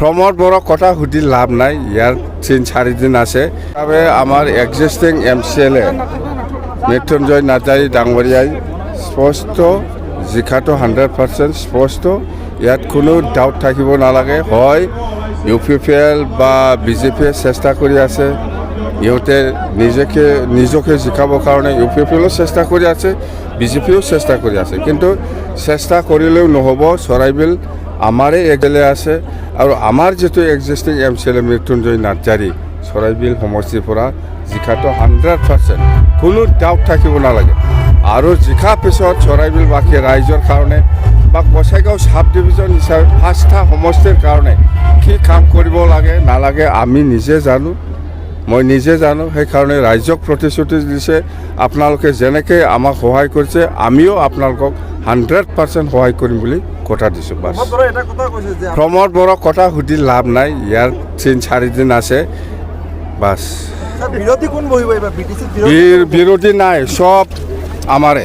প্ৰমোদ বড়োক কথা সুধি লাভ নাই, ইয়াৰ 3-4 দিন আছে। আমাৰ এক্সিষ্টিং MCLA মৃত্যুঞ্জয় নাৰ্জাৰী ডাঙৰীয়াই স্পষ্ট জিকাটো 100% স্পষ্ট, ইয়াত কোনো ডাউট থাকিব নালাগে। হয় UPPL বা BJPয়ে চেষ্টা কৰি আছে, ইহঁতে নিজকে জিকাবৰ কাৰণে UPPLও চেষ্টা কৰি আছে, BJPও চেষ্টা কৰি আছে, কিন্তু চেষ্টা কৰিলেও নহ'ব। চৰাইবিল আমাৰে MCLA আছে আৰু আমাৰ যিটো এক্সিষ্টিং MCLA মৃত্যুঞ্জয় নাৰ্জাৰী চৰাইবিল সমষ্টিৰ পৰা জিকাটো 100%, কোনো ডাউট থাকিব নালাগে। আৰু জিকাৰ পিছত চৰাইবিলবাসী ৰাইজৰ কাৰণে বা গোসাইগাঁও সাব ডিভিজন হিচাপে 5টা সমষ্টিৰ কাৰণে কি কাম কৰিব লাগে নালাগে আমি নিজে জানো, মই নিজে জানো। সেইকাৰণে ৰাইজক প্ৰতিশ্ৰুতি দিছে, আপোনালোকে যেনেকৈ আমাক সহায় কৰিছে আমিও আপোনালোকক 100% সহায় কৰিম বুলি কথা দিছোঁ। বাছ প্ৰমোদ বড়োক কথা সুধি লাভ নাই, ইয়াৰ 3-4 দিন আছে বাছ। বিৰোধী নাই, চব আমাৰে।